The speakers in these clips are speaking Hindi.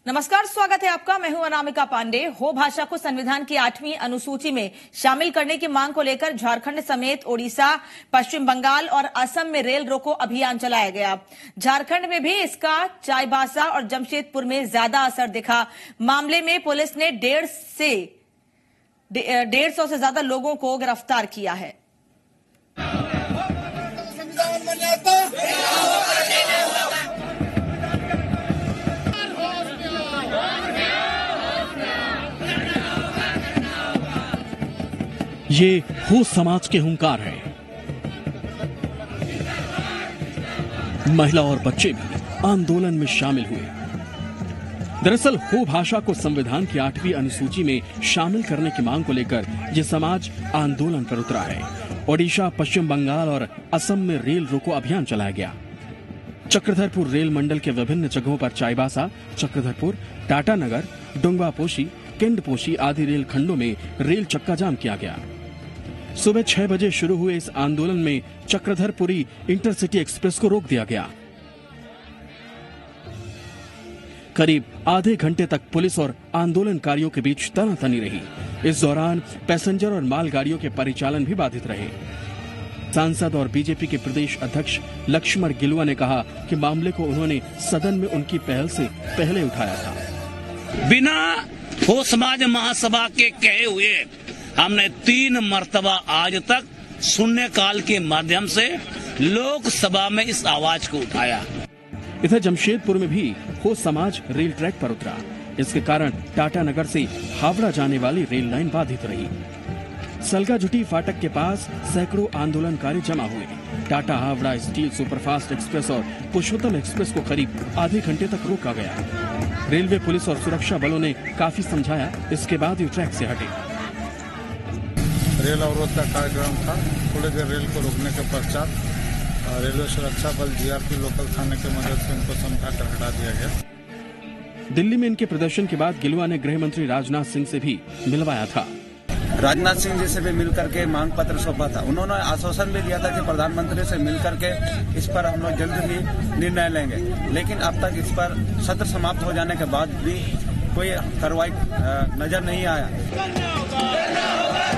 नमस्कार, स्वागत है आपका। मैं हूं अनामिका पांडे। हो भाषा को संविधान की 8वीं अनुसूची में शामिल करने की मांग को लेकर झारखंड समेत ओडिशा, पश्चिम बंगाल और असम में रेल रोको अभियान चलाया गया। झारखंड में भी इसका चाईबासा और जमशेदपुर में ज्यादा असर दिखा। मामले में पुलिस ने 150 से ज्यादा लोगों को गिरफ्तार किया है। ये हो समाज के हुंकार है। महिला और बच्चे भी आंदोलन में शामिल हुए। दरअसल हो भाषा को संविधान की 8वीं अनुसूची में शामिल करने की मांग को लेकर यह समाज आंदोलन पर उतरा है। ओडिशा, पश्चिम बंगाल और असम में रेल रोको अभियान चलाया गया। चक्रधरपुर रेल मंडल के विभिन्न जगहों पर चाईबासा, चक्रधरपुर, टाटानगर, डुंगवापोशी, केंडपोशी आदि रेल खंडों में रेल चक्का जाम किया गया। सुबह 6 बजे शुरू हुए इस आंदोलन में चक्रधरपुरी इंटरसिटी एक्सप्रेस को रोक दिया गया। करीब आधे घंटे तक पुलिस और आंदोलनकारियों के बीच तनातनी रही। इस दौरान पैसेंजर और मालगाड़ियों के परिचालन भी बाधित रहे। सांसद और बीजेपी के प्रदेश अध्यक्ष लक्ष्मण गिलुआ ने कहा कि मामले को उन्होंने सदन में उनकी पहल से पहले उठाया था। बिना हो समाज महासभा के कहे हुए हमने 3 मर्तबा आज तक शून्यकाल के माध्यम से लोकसभा में इस आवाज को उठाया। इधर जमशेदपुर में भी हो समाज रेल ट्रैक पर उतरा। इसके कारण टाटानगर से हावड़ा जाने वाली रेल लाइन बाधित रही। सलगाजुटी फाटक के पास सैकड़ों आंदोलनकारी जमा हुए। Tata Howrah steel superfast express और पुरुषोत्तम एक्सप्रेस को करीब आधे घंटे तक रोका गया। रेलवे, पुलिस और सुरक्षा बलों ने काफी समझाया। इसके बाद ये ट्रैक से हटे। रेल अवरोध का कार्यक्रम था। थोड़ी देर रेल को रोकने के पश्चात रेलवे सुरक्षा बल जीआरपी लोकल थाने की मदद से उनको समझाकर हटा दिया गया। दिल्ली में इनके प्रदर्शन के बाद गिलुआ ने गृह मंत्री राजनाथ सिंह से भी मिलवाया था। राजनाथ सिंह जी से भी मिलकर के मांग पत्र सौंपा था। उन्होंने आश्वासन भी दिया था कि प्रधानमंत्री से मिलकर के इस पर हम लोग जल्द ही निर्णय लेंगे, लेकिन अब तक इस पर सत्र समाप्त हो जाने के बाद भी कोई कार्रवाई नजर नहीं आया।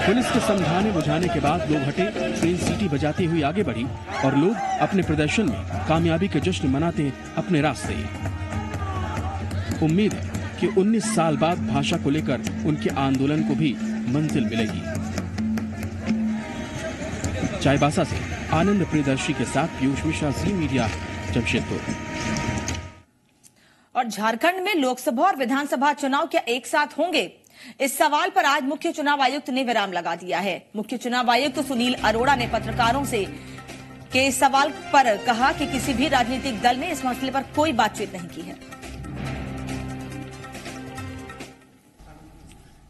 पुलिस के समझाने बुझाने के बाद लोग हटे। ट्रेन सीटी बजाती हुई आगे बढ़ी और लोग अपने प्रदर्शन में कामयाबी के जश्न मनाते अपने रास्ते। उम्मीद है कि 19 साल बाद भाषा को लेकर उनके आंदोलन को भी मंजिल मिलेगी। चाईबासा से आनंद प्रियदर्शी के साथ पीयूष मिश्रा, जी मीडिया, जमशेदपुर। और झारखंड में लोकसभा और विधानसभा चुनाव क्या एक साथ होंगे? इस सवाल पर आज मुख्य चुनाव आयुक्त ने विराम लगा दिया है। मुख्य चुनाव आयुक्त सुनील अरोड़ा ने पत्रकारों से के इस सवाल पर कहा कि किसी भी राजनीतिक दल ने इस मसले पर कोई बातचीत नहीं की है।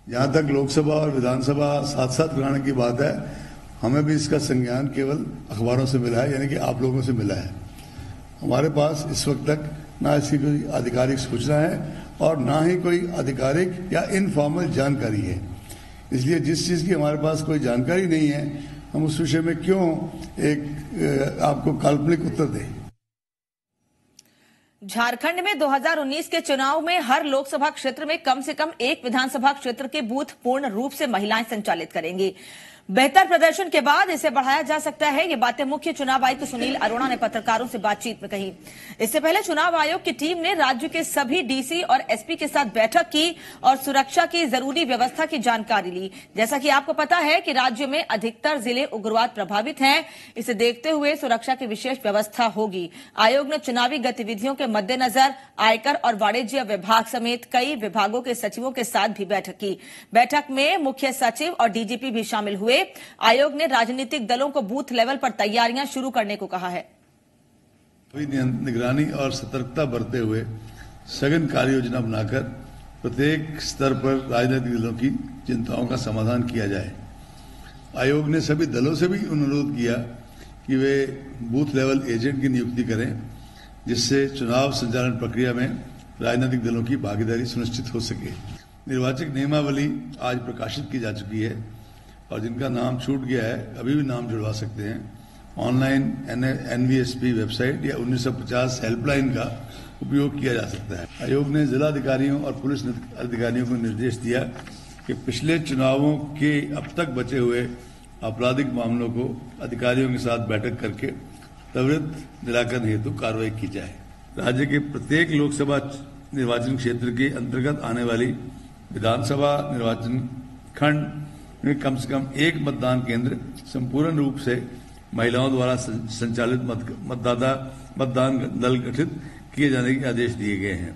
जहां तक लोकसभा और विधानसभा साथ साथ कराने की बात है, हमें भी इसका संज्ञान केवल अखबारों से मिला है, यानी कि आप लोगों से मिला है। हमारे पास इस वक्त तक ना इसकी कोई आधिकारिक सूचना है और ना ही कोई आधिकारिक या इनफॉर्मल जानकारी है। इसलिए जिस चीज की हमारे पास कोई जानकारी नहीं है, हम उस विषय में क्यों एक आपको काल्पनिक उत्तर दें। झारखंड में 2019 के चुनाव में हर लोकसभा क्षेत्र में कम से कम एक विधानसभा क्षेत्र के बूथ पूर्ण रूप से महिलाएं संचालित करेंगी। बेहतर प्रदर्शन के बाद इसे बढ़ाया जा सकता है। ये बातें मुख्य चुनाव आयुक्त सुनील अरोड़ा ने पत्रकारों से बातचीत में कही। इससे पहले चुनाव आयोग की टीम ने राज्य के सभी डीसी और एसपी के साथ बैठक की और सुरक्षा की जरूरी व्यवस्था की जानकारी ली। जैसा कि आपको पता है कि राज्य में अधिकतर जिले उग्रवाद प्रभावित हैं। इसे देखते हुए सुरक्षा की विशेष व्यवस्था होगी। आयोग ने चुनावी गतिविधियों के मद्देनजर आयकर और वाणिज्य विभाग समेत कई विभागों के सचिवों के साथ भी बैठक की। बैठक में मुख्य सचिव और डीजीपी भी शामिल हुए। आयोग ने राजनीतिक दलों को बूथ लेवल पर तैयारियां शुरू करने को कहा है। निगरानी और सतर्कता बरतते हुए सघन कार्य योजना बनाकर प्रत्येक स्तर पर राजनीतिक दलों की चिंताओं का समाधान किया जाए। आयोग ने सभी दलों से भी अनुरोध किया कि वे बूथ लेवल एजेंट की नियुक्ति करें, जिससे चुनाव संचालन प्रक्रिया में राजनीतिक दलों की भागीदारी सुनिश्चित हो सके। निर्वाचक नियमावली आज प्रकाशित की जा चुकी है और जिनका नाम छूट गया है अभी भी नाम जुड़वा सकते हैं ऑनलाइन NVSP वेबसाइट या 1950 हेल्पलाइन का उपयोग किया जा सकता है। आयोग ने जिलाधिकारियों और पुलिस अधिकारियों को निर्देश दिया कि पिछले चुनावों के अब तक बचे हुए आपराधिक मामलों को अधिकारियों के साथ बैठक करके त्वरित निराकरण हेतु कार्रवाई की जाए। राज्य के प्रत्येक लोकसभा निर्वाचन क्षेत्र के अंतर्गत आने वाली विधानसभा निर्वाचन खंड में कम से कम एक मतदान केंद्र संपूर्ण रूप से महिलाओं द्वारा संचालित मतदान दल गठित किए जाने के आदेश दिए गए हैं।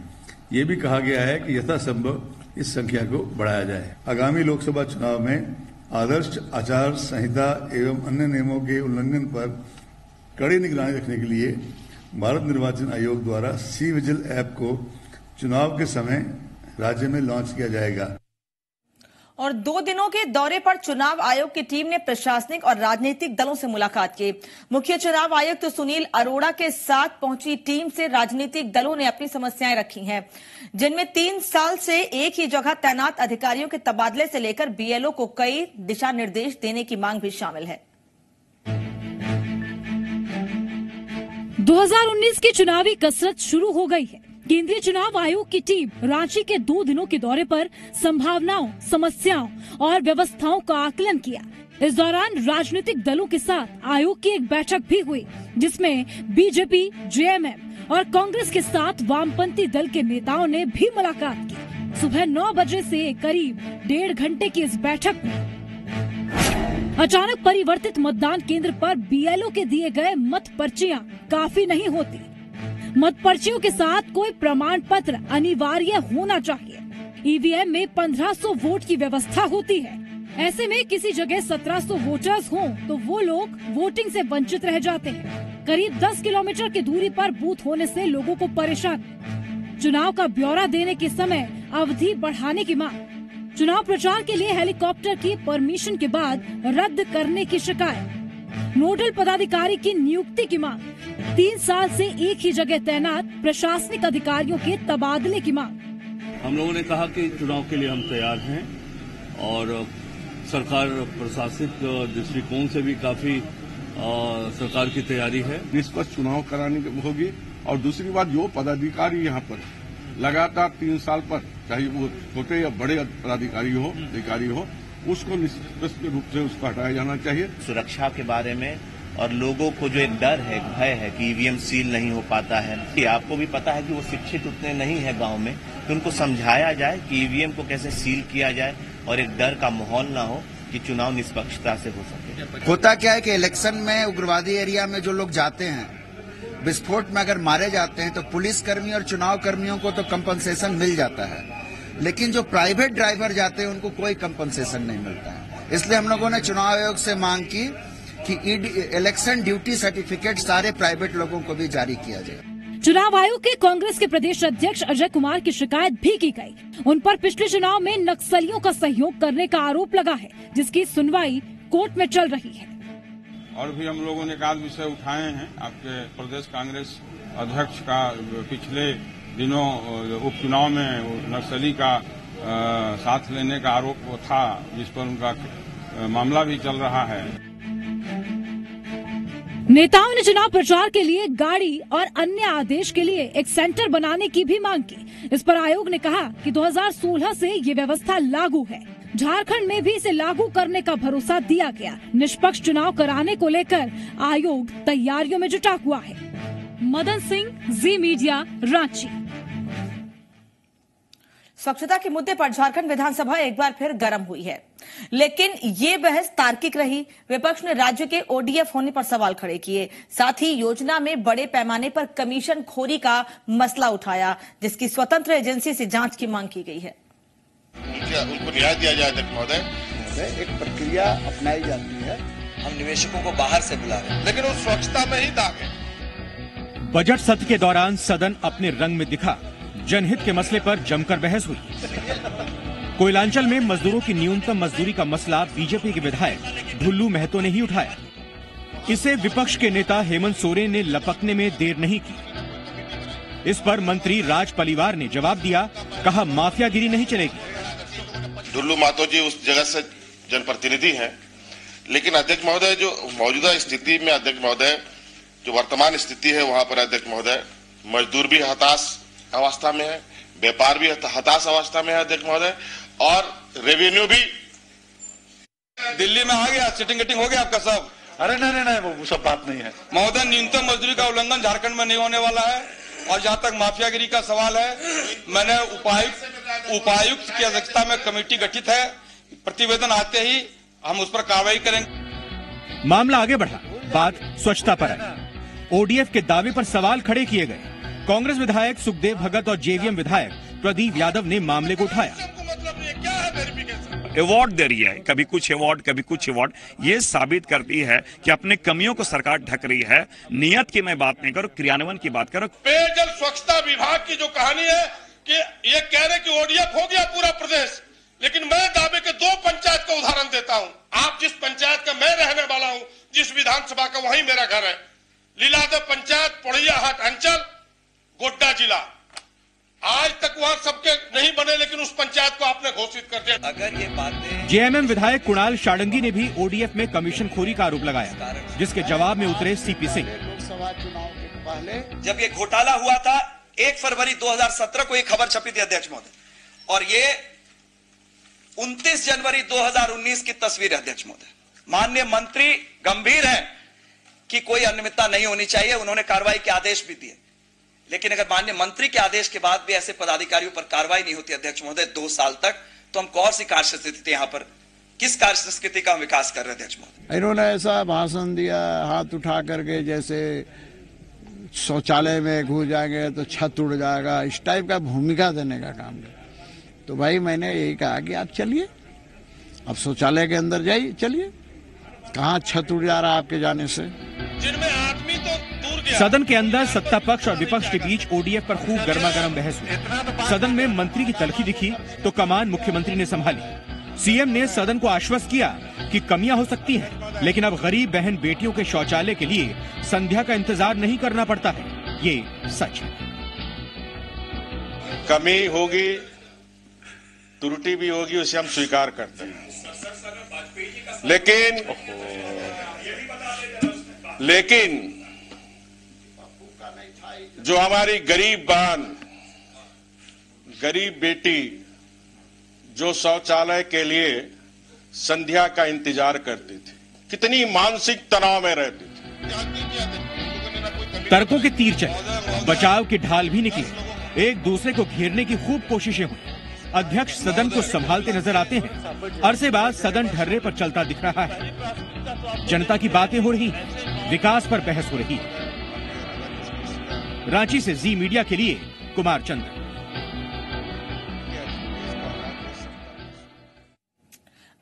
ये भी कहा गया है कि यथासंभव इस संख्या को बढ़ाया जाए। आगामी लोकसभा चुनाव में आदर्श आचार संहिता एवं अन्य नियमों के उल्लंघन पर कड़ी निगरानी रखने के लिए भारत निर्वाचन आयोग द्वारा सी विजिल ऐप को चुनाव के समय राज्य में लॉन्च किया जाएगा। और 2 दिनों के दौरे पर चुनाव आयोग की टीम ने प्रशासनिक और राजनीतिक दलों से मुलाकात की। मुख्य चुनाव आयुक्त तो सुनील अरोड़ा के साथ पहुंची टीम से राजनीतिक दलों ने अपनी समस्याएं रखी हैं, जिनमें 3 साल से एक ही जगह तैनात अधिकारियों के तबादले से लेकर BLO को कई दिशा निर्देश देने की मांग भी शामिल है। 2019 की चुनावी कसरत शुरू हो गई है। केंद्रीय चुनाव आयोग की टीम रांची के 2 दिनों के दौरे पर संभावनाओं, समस्याओं और व्यवस्थाओं का आकलन किया। इस दौरान राजनीतिक दलों के साथ आयोग की एक बैठक भी हुई, जिसमें BJP, JMM और कांग्रेस के साथ वामपंथी दल के नेताओं ने भी मुलाकात की। सुबह 9 बजे से करीब 1.5 घंटे की इस बैठक में अचानक परिवर्तित मतदान केंद्र पर BLO के दिए गए मत पर्चियां काफी नहीं होती। मत पर्चियों के साथ कोई प्रमाण पत्र अनिवार्य होना चाहिए। EVM में 1500 वोट की व्यवस्था होती है। ऐसे में किसी जगह 1700 वोटर्स हों तो वो लोग वोटिंग से वंचित रह जाते हैं। करीब 10 किलोमीटर की दूरी पर बूथ होने से लोगों को परेशानी। चुनाव का ब्यौरा देने के समय अवधि बढ़ाने की मांग। चुनाव प्रचार के लिए हेलीकॉप्टर की परमिशन के बाद रद्द करने की शिकायत। नोडल पदाधिकारी की नियुक्ति की मांग। 3 साल से एक ही जगह तैनात प्रशासनिक अधिकारियों के तबादले की मांग। हम लोगों ने कहा कि चुनाव के लिए हम तैयार हैं और सरकार प्रशासनिक दृष्टिकोण से भी काफी सरकार की तैयारी है। निष्पक्ष चुनाव करानी होगी और दूसरी बात, जो पदाधिकारी यहाँ पर लगातार 3 साल पर, चाहे वो छोटे या बड़े अधिकारी हो, उसको निष्पक्ष रूप से उसको हटाया जाना चाहिए। सुरक्षा के बारे में और लोगों को जो एक डर है, भय है कि EVM सील नहीं हो पाता है, कि आपको भी पता है कि वो शिक्षित उतने नहीं है गांव में, तो उनको समझाया जाए कि EVM को कैसे सील किया जाए और एक डर का माहौल ना हो कि चुनाव निष्पक्षता से हो सके। होता क्या है कि इलेक्शन में उग्रवादी एरिया में जो लोग जाते हैं, विस्फोट में अगर मारे जाते हैं तो पुलिसकर्मी और चुनाव कर्मियों को तो कंपनसेशन मिल जाता है, लेकिन जो प्राइवेट ड्राइवर जाते हैं उनको कोई कंपनसेशन नहीं मिलता है। इसलिए हम लोगों ने चुनाव आयोग से मांग की कि इलेक्शन ड्यूटी सर्टिफिकेट सारे प्राइवेट लोगों को भी जारी किया जाए। चुनाव आयोग के कांग्रेस के प्रदेश अध्यक्ष अजय कुमार की शिकायत भी की गई। उन पर पिछले चुनाव में नक्सलियों का सहयोग करने का आरोप लगा है, जिसकी सुनवाई कोर्ट में चल रही है। और भी हम लोगों ने एक आध विषय उठाए हैं। आपके प्रदेश कांग्रेस अध्यक्ष का पिछले दिनों उपचुनाव में नक्सली का साथ लेने का आरोप था, जिस पर उनका मामला भी चल रहा है। नेताओं ने चुनाव प्रचार के लिए गाड़ी और अन्य आदेश के लिए एक सेंटर बनाने की भी मांग की। इस पर आयोग ने कहा कि 2016 से ये व्यवस्था लागू है। झारखंड में भी इसे लागू करने का भरोसा दिया गया। निष्पक्ष चुनाव कराने को लेकर आयोग तैयारियों में जुटा हुआ है। मदन सिंह, जी मीडिया, रांची। स्वच्छता के मुद्दे पर झारखंड विधानसभा एक बार फिर गर्म हुई है, लेकिन ये बहस तार्किक रही। विपक्ष ने राज्य के ODF होने पर सवाल खड़े किए, साथ ही योजना में बड़े पैमाने पर कमीशन खोरी का मसला उठाया, जिसकी स्वतंत्र एजेंसी से जांच की मांग की गई है। उनको न्याय दिया जाए महोदय। एक प्रक्रिया अपनाई जाती है। हम निवेशकों को बाहर से बुला रहे हैं, लेकिन वो स्वच्छता में ही दाग है। बजट सत्र के दौरान सदन अपने रंग में दिखा। जनहित के मसले पर जमकर बहस हुई। कोयलांचल में मजदूरों की न्यूनतम मजदूरी का मसला बीजेपी के विधायक ढुल्लू महतो ने ही उठाया। इसे विपक्ष के नेता हेमंत सोरेन ने लपकने में देर नहीं की। इस पर मंत्री राज पलिवार ने जवाब दिया, कहा माफियागिरी नहीं चलेगी। ढुल्लू महतो जी उस जगह से जनप्रतिनिधि हैं लेकिन अध्यक्ष महोदय जो मौजूदा स्थिति में अध्यक्ष महोदय जो वर्तमान स्थिति है वहां पर अध्यक्ष महोदय मजदूर भी हताश अवस्था में है, व्यापार भी हताश अवस्था में है अध्यक्ष महोदय, और रेवेन्यू भी दिल्ली में आ गया, सिटिंग गेटिंग हो गया आपका सब। अरे नहीं वो सब बात नहीं है महोदय। न्यूनतम मजदूरी का उल्लंघन झारखंड में नहीं होने वाला है। और जहां तक माफियागिरी का सवाल है, मैंने उपायुक्त की अध्यक्षता में कमेटी गठित है, प्रतिवेदन आते ही हम उस पर कार्रवाई करेंगे। मामला आगे बढ़ा, बात स्वच्छता पर आई। ओडीएफ के दावे पर सवाल खड़े किए गए। कांग्रेस विधायक सुखदेव भगत और जेवीएम विधायक प्रदीप यादव ने मामले को उठाया। अवार्ड दे रही है, कभी कुछ अवार्ड कभी कुछ अवार्ड, ये साबित करती है कि अपने कमियों को सरकार ढक रही है। नियत की मैं बात नहीं करूं, क्रियान्वयन की बात करूं। पेयजल स्वच्छता विभाग की जो कहानी है कि ये कह रहे कि ओडीएफ हो गया पूरा प्रदेश, लेकिन मैं दावे के 2 पंचायत का उदाहरण देता हूं। आप जिस पंचायत का मैं रहने वाला हूं, जिस विधानसभा का, वहीं मेरा घर है। लीलादेव पंचायत, पोड़ियाहाट अंचल, गोड्डा जिला। आज तक वहां सबके नहीं बने, लेकिन उस पंचायत को आपने घोषित कर दिया। अगर ये बातें जेएमएम विधायक कुणाल शाडंगी ने भी ओडीएफ में कमीशन खोरी का आरोप लगाया, जिसके जवाब में उतरे सीपी सिंह। लोकसभा चुनाव के पहले जब ये घोटाला हुआ था 1 फरवरी 2017 को एक खबर छपी थी अध्यक्ष महोदय, और ये 29 जनवरी 2019 की तस्वीर है अध्यक्ष महोदय। माननीय मंत्री गंभीर है कि कोई अनियमितता नहीं होनी चाहिए, उन्होंने कार्रवाई के आदेश भी दिए, लेकिन अगर माननीय मंत्री के आदेश के बाद भी ऐसे पदाधिकारियों पर कार्रवाई नहीं होती अध्यक्ष महोदय 2 साल तक, तो हम कौन सी कार्य संस्कृति यहाँ पर, किस कार्य संस्कृति का हम विकास कर रहे हैं अध्यक्ष महोदय? इन्होंने ऐसा भाषण दिया, हाथ उठा करके जैसे शौचालय में घुस जाएंगे तो छत उड़ जाएगा, इस टाइप का भूमिका देने का काम किया। तो भाई मैंने यही कहा कि आप चलिए, अब शौचालय के अंदर जाइए, चलिए, कहाँ छत उड़ जा रहा है आपके जाने से। जिनमें आदमी तो दूर गया। सदन के अंदर सत्ता पक्ष और विपक्ष के बीच ओडीएफ पर खूब गर्मागर्म बहस हुई। सदन में मंत्री की तलखी दिखी तो कमान मुख्यमंत्री ने संभाली। सीएम ने सदन को आश्वस्त किया कि कमियां हो सकती हैं, लेकिन अब गरीब बहन बेटियों के शौचालय के लिए संध्या का इंतजार नहीं करना पड़ता है, ये सच है। कमी होगी, त्रुटि भी होगी, उसे हम स्वीकार करते हैं, लेकिन जो हमारी गरीब बहन, गरीब बेटी जो शौचालय के लिए संध्या का इंतजार करती थी, कितनी मानसिक तनाव में रहती थी। तर्कों के तीर चले, बचाव की ढाल भी निकली, एक दूसरे को घेरने की खूब कोशिशें हुई। अध्यक्ष सदन को संभालते नजर आते हैं। अरसे बाद सदन ढर्रे पर चलता दिख रहा है। जनता की बातें हो रही हैं, विकास पर बहस हो रही है। रांची से जी मीडिया के लिए कुमार चंद्र।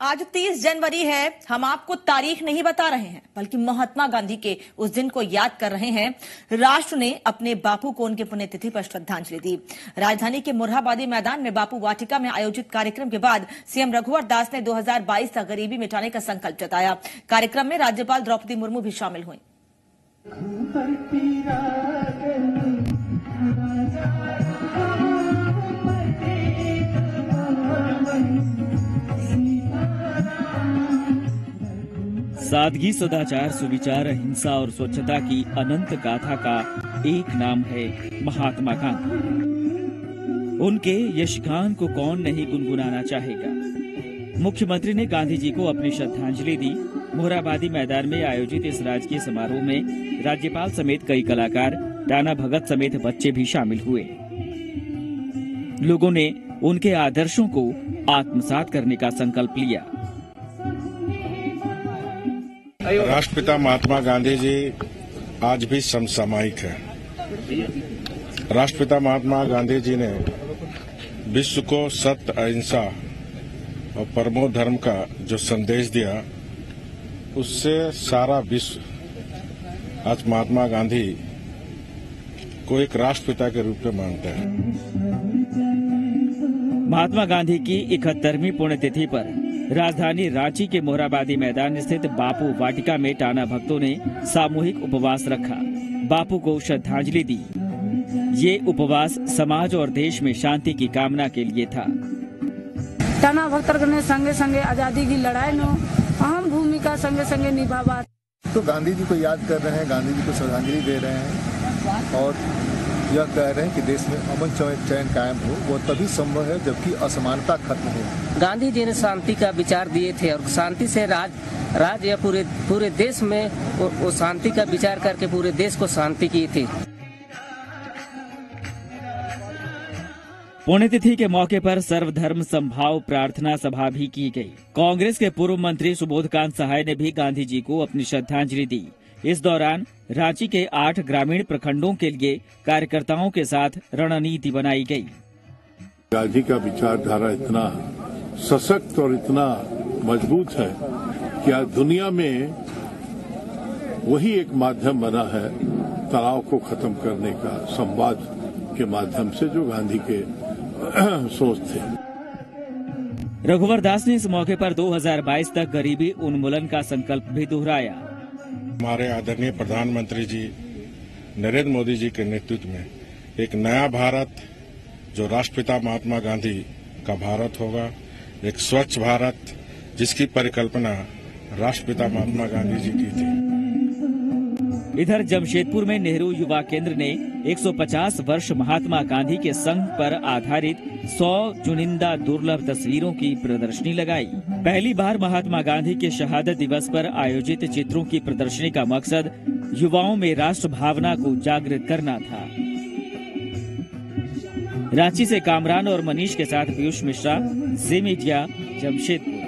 आज 30 जनवरी है। हम आपको तारीख नहीं बता रहे हैं, बल्कि महात्मा गांधी के उस दिन को याद कर रहे हैं। राष्ट्र ने अपने बापू को उनके पुण्यतिथि पर श्रद्धांजलि दी। राजधानी के मोरहाबादी मैदान में बापू वाटिका में आयोजित कार्यक्रम के बाद सीएम रघुवर दास ने 2022 तक गरीबी मिटाने का संकल्प जताया। कार्यक्रम में राज्यपाल द्रौपदी मुर्मू भी शामिल हुई। सादगी, सदाचार, सुविचार, अहिंसा और स्वच्छता की अनंत गाथा का एक नाम है महात्मा गांधी। उनके यश गान को कौन नहीं गुनगुनाना चाहेगा। मुख्यमंत्री ने गांधी जी को अपनी श्रद्धांजलि दी। मोरहाबादी मैदान में आयोजित इस राजकीय समारोह में राज्यपाल समेत कई कलाकार, टाना भगत समेत बच्चे भी शामिल हुए। लोगों ने उनके आदर्शों को आत्मसात करने का संकल्प लिया। राष्ट्रपिता महात्मा गांधी जी आज भी समसामयिक है। राष्ट्रपिता महात्मा गांधी जी ने विश्व को सत्य, अहिंसा और परमो धर्म का जो संदेश दिया, उससे सारा विश्व आज महात्मा गांधी को एक राष्ट्रपिता के रूप में मानता है। महात्मा गांधी की 71वीं पुण्यतिथि पर राजधानी रांची के मोरहाबादी मैदान स्थित बापू वाटिका में टाना भक्तों ने सामूहिक उपवास रखा, बापू को श्रद्धांजलि दी। ये उपवास समाज और देश में शांति की कामना के लिए था। टाना भक्तों ने संगे संगे आजादी की लड़ाई में अहम भूमिका भूमिका संगे संगे निभावा। तो गांधी जी को याद कर रहे हैं, गांधी जी को श्रद्धांजलि दे रहे हैं और यह कह रहे हैं कि देश में अमन चैन कायम हो, वो तभी संभव है जबकि असमानता खत्म हो। गांधी जी ने शांति का विचार दिए थे और शांति से राज या पूरे देश में वो शांति का विचार करके पूरे देश को शांति की थी। पुण्यतिथि के मौके पर सर्वधर्म समभाव प्रार्थना सभा भी की गई। कांग्रेस के पूर्व मंत्री सुबोधकांत सहाय ने भी गांधी जी को अपनी श्रद्धांजलि दी। इस दौरान रांची के 8 ग्रामीण प्रखंडों के लिए कार्यकर्ताओं के साथ रणनीति बनाई गई। गांधी का विचारधारा इतना सशक्त और इतना मजबूत है कि आज दुनिया में वही एक माध्यम बना है तनाव को खत्म करने का, संवाद के माध्यम से, जो गांधी के सोच थे। रघुवर दास ने इस मौके पर 2022 तक गरीबी उन्मूलन का संकल्प भी दोहराया। हमारे आदरणीय प्रधानमंत्री जी नरेंद्र मोदी जी के नेतृत्व में एक नया भारत, जो राष्ट्रपिता महात्मा गांधी का भारत होगा, एक स्वच्छ भारत जिसकी परिकल्पना राष्ट्रपिता महात्मा गांधी जी की थी। इधर जमशेदपुर में नेहरू युवा केंद्र ने 150 वर्ष महात्मा गांधी के संग पर आधारित 100 चुनिंदा दुर्लभ तस्वीरों की प्रदर्शनी लगाई। पहली बार महात्मा गांधी के शहादत दिवस पर आयोजित चित्रों की प्रदर्शनी का मकसद युवाओं में राष्ट्र भावना को जागृत करना था। रांची से कामरान और मनीष के साथ पीयूष मिश्रा, जी मीडिया, जमशेदपुर।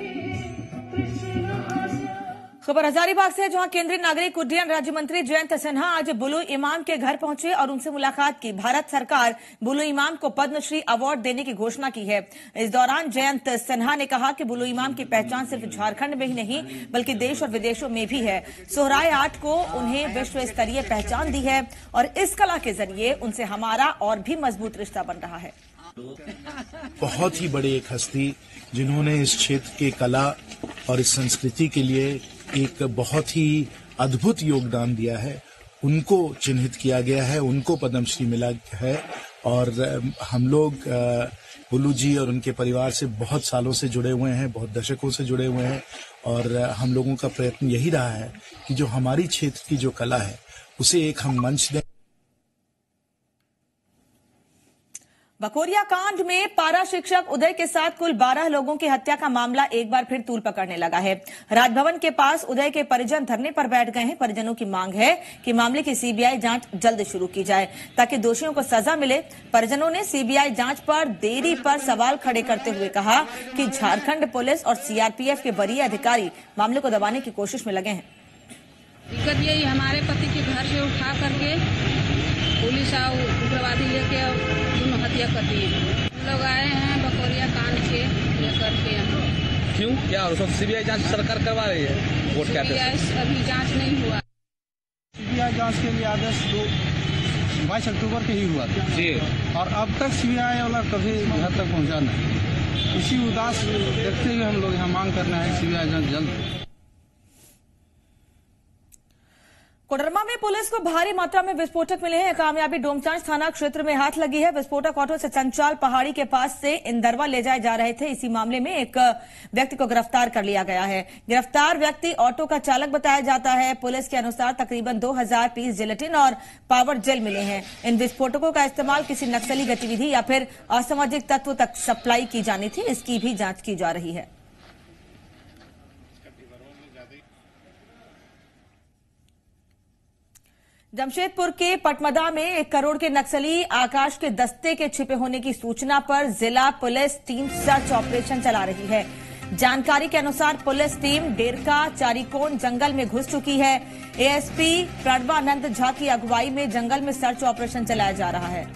खबर हजारीबाग से, जहां केंद्रीय नागरिक उड्डयन राज्य मंत्री जयंत सिन्हा आज बुलु इमाम के घर पहुंचे और उनसे मुलाकात की। भारत सरकार बुलु इमाम को पद्मश्री अवार्ड देने की घोषणा की है। इस दौरान जयंत सिन्हा ने कहा कि बुलु इमाम की पहचान सिर्फ झारखंड में ही नहीं बल्कि देश और विदेशों में भी है। सोहराय आर्ट को उन्हें विश्व स्तरीय पहचान दी है और इस कला के जरिए उनसे हमारा और भी मजबूत रिश्ता बन रहा है। बहुत ही बड़ी एक हस्ती जिन्होंने इस क्षेत्र की कला और इस संस्कृति के लिए एक बहुत ही अद्भुत योगदान दिया है, उनको चिन्हित किया गया है, उनको पद्मश्री मिला है। और हम लोग बुलू जी और उनके परिवार से बहुत सालों से जुड़े हुए हैं, बहुत दशकों से जुड़े हुए हैं और हम लोगों का प्रयत्न यही रहा है कि जो हमारी क्षेत्र की जो कला है उसे एक हम मंच दें। बकोरिया कांड में पारा शिक्षक उदय के साथ कुल 12 लोगों की हत्या का मामला एक बार फिर तूल पकड़ने लगा है। राजभवन के पास उदय के परिजन धरने पर बैठ गए हैं। परिजनों की मांग है कि मामले की सीबीआई जांच जल्द शुरू की जाए ताकि दोषियों को सजा मिले। परिजनों ने सीबीआई जांच पर देरी पर सवाल खड़े करते हुए कहा कि झारखंड पुलिस और सीआरपीएफ के वरीय अधिकारी मामले को दबाने की कोशिश में लगे हैं। दिक्कत यही, हमारे पति के घर से उठा करके पुलिस और उग्रवादी लेके दोनों हत्या कर दिए। हम लोग आए हैं बकोरिया कांड से लेकर के। क्यों, क्या सीबीआई जांच सरकार करवा रही है? वोट क्या अभी जांच नहीं हुआ। सीबीआई जांच के लिए आदेश 22 अक्टूबर के ही हुआ था जी, और अब तक सीबीआई वाला कभी घर तक पहुंचा नहीं। इसी उदास देखते हुए हम लोग यहाँ मांग करना है सीबीआई जांच जल्द। कोडरमा में पुलिस को भारी मात्रा में विस्फोटक मिले हैं। कामयाबी डोमचांच थाना क्षेत्र में हाथ लगी है। विस्फोटक ऑटो से चंचाल पहाड़ी के पास से इंदरवा ले जाए जा रहे थे। इसी मामले में एक व्यक्ति को गिरफ्तार कर लिया गया है। गिरफ्तार व्यक्ति ऑटो का चालक बताया जाता है। पुलिस के अनुसार तकरीबन 2000 पीस जिलेटिन और पावर जेल मिले हैं। इन विस्फोटकों का इस्तेमाल किसी नक्सली गतिविधि या फिर असामाजिक तत्व तक सप्लाई की जानी थी, इसकी भी जांच की जा रही है। जमशेदपुर के पटमदा में 1 करोड़ के नक्सली आकाश के दस्ते के छिपे होने की सूचना पर जिला पुलिस टीम सर्च ऑपरेशन चला रही है। जानकारी के अनुसार पुलिस टीम डेरका चारीकोन जंगल में घुस चुकी है। एएसपी प्रणवानंद झा की अगुवाई में जंगल में सर्च ऑपरेशन चलाया जा रहा है।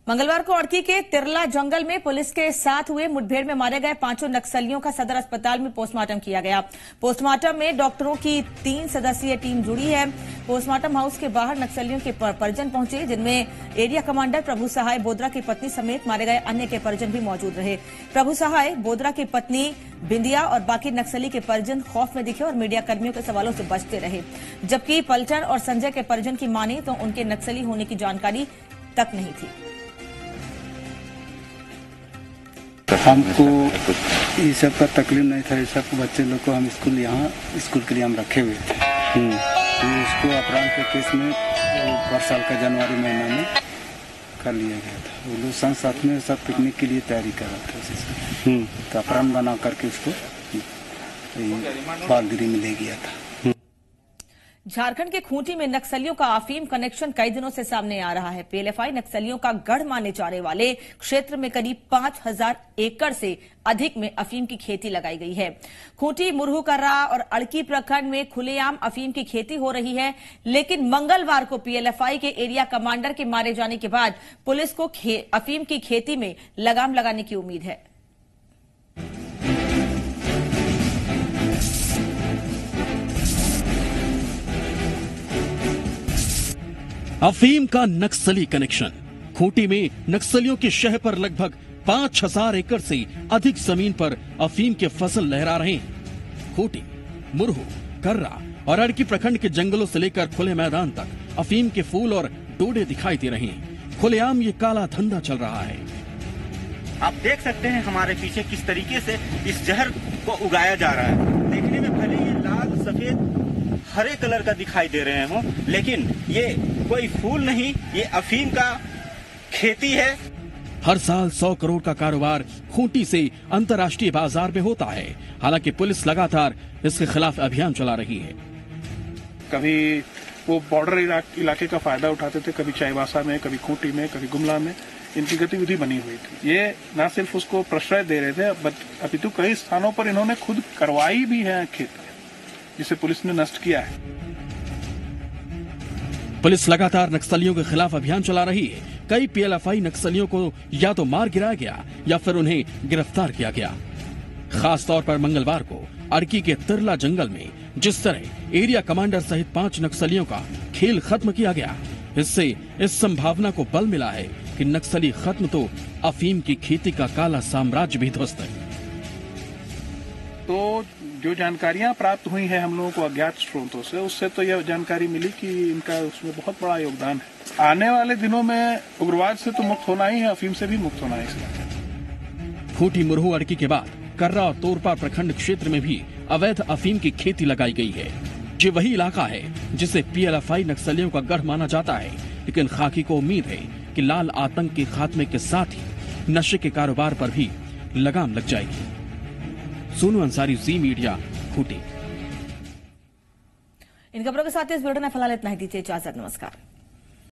मंगलवार को अड़की के तिरला जंगल में पुलिस के साथ हुए मुठभेड़ में मारे गए 5 नक्सलियों का सदर अस्पताल में पोस्टमार्टम किया गया। पोस्टमार्टम में डॉक्टरों की 3 सदस्यीय टीम जुड़ी है। पोस्टमार्टम हाउस के बाहर नक्सलियों के परिजन पहुंचे, जिनमें एरिया कमांडर प्रभु सहाय बोदरा की पत्नी समेत मारे गए अन्य के परिजन भी मौजूद रहे। प्रभु सहाय बोदरा की पत्नी बिंदिया और बाकी नक्सली के परिजन खौफ में दिखे और मीडिया कर्मियों के सवालों से बचते रहे, जबकि पलटन और संजय के परिजन की माने तो उनके नक्सली होने की जानकारी तक नहीं थी। हमको ये सब का तकलीफ नहीं था। ये सब बच्चे लोग को हम यहाँ स्कूल के लिए हम रखे हुए थे। तो उसको अपराध के केस में हर साल का जनवरी महीना में कर लिया गया था। वो लोग संग साथ में सब पिकनिक के लिए तैयारी कर रहे थे उसी से। तो अपराध बना करके उसको बालगिरी में ले गया था। झारखंड के खूंटी में नक्सलियों का अफीम कनेक्शन कई दिनों से सामने आ रहा है। पीएलएफआई नक्सलियों का गढ़ माने जाने वाले क्षेत्र में करीब 5000 एकड़ से अधिक में अफीम की खेती लगाई गई है। खूंटी, मुरहू कर्रा और अड़की प्रखंड में खुलेआम अफीम की खेती हो रही है, लेकिन मंगलवार को पीएलएफआई के एरिया कमांडर के मारे जाने के बाद पुलिस को अफीम की खेती में लगाम लगाने की उम्मीद है। अफीम का नक्सली कनेक्शन। खूंटी में नक्सलियों की शह पर लगभग 5000 एकड़ से अधिक जमीन पर अफीम के फसल लहरा रहे हैं। खूंटी, मुरहू, कर्रा और अड़की प्रखंड के जंगलों से लेकर खुले मैदान तक अफीम के फूल और डोडे दिखाई दे रहे हैं। खुलेआम ये काला धंधा चल रहा है। आप देख सकते हैं हमारे पीछे किस तरीके से इस जहर को उगाया जा रहा है। देखने में भले ये लाल, सफेद, हरे कलर का दिखाई दे रहे हो, लेकिन ये कोई फूल नहीं, ये अफीम का खेती है। हर साल 100 करोड़ का कारोबार खूंटी से अंतर्राष्ट्रीय बाजार में होता है। हालांकि पुलिस लगातार इसके खिलाफ अभियान चला रही है। कभी वो बॉर्डर इलाके का फायदा उठाते थे, कभी चाईबासा में, कभी खूंटी में, कभी गुमला में इनकी गतिविधि बनी हुई थी। ये न सिर्फ उसको प्रश्रय दे रहे थे, अपितु कई स्थानों पर इन्होंने खुद करवाई भी है खेती, जिसे पुलिस ने नष्ट किया है। पुलिस लगातार नक्सलियों के खिलाफ अभियान चला रही है। कई पीएलएफआई नक्सलियों को या तो मार गिराया गया या फिर उन्हें गिरफ्तार किया गया। खास तौर पर मंगलवार को अड़की के तिरला जंगल में जिस तरह एरिया कमांडर सहित 5 नक्सलियों का खेल खत्म किया गया, इससे इस संभावना को बल मिला है कि नक्सली खत्म तो अफीम की खेती का काला साम्राज्य भी ध्वस्त है। तो जो जानकारियां प्राप्त हुई है हम लोगों को अज्ञात स्रोतों से, उससे तो यह जानकारी मिली कि इनका उसमें बहुत बड़ा योगदान है। आने वाले दिनों में उग्रवाद से तो मुक्त होना ही है, अफीम से भी मुक्त होना है इसलिए। खूंटी, मुरहू, अड़की के बाद कर्रा और तोरपा प्रखंड क्षेत्र में भी अवैध अफीम की खेती लगाई गई है। ये वही इलाका है जिसे पीएलएफआई नक्सलियों का गढ़ माना जाता है, लेकिन खाकी को उम्मीद है कि लाल आतंक के खात्मे के साथ ही नशे के कारोबार पर भी लगाम लग जाएगी। सोनू अंसारी, जी मीडिया, खूंटी। इन खबरों के साथ इस बुलेटिन में फिलहाल इतना ही। दीजिए इजाजत। नमस्कार।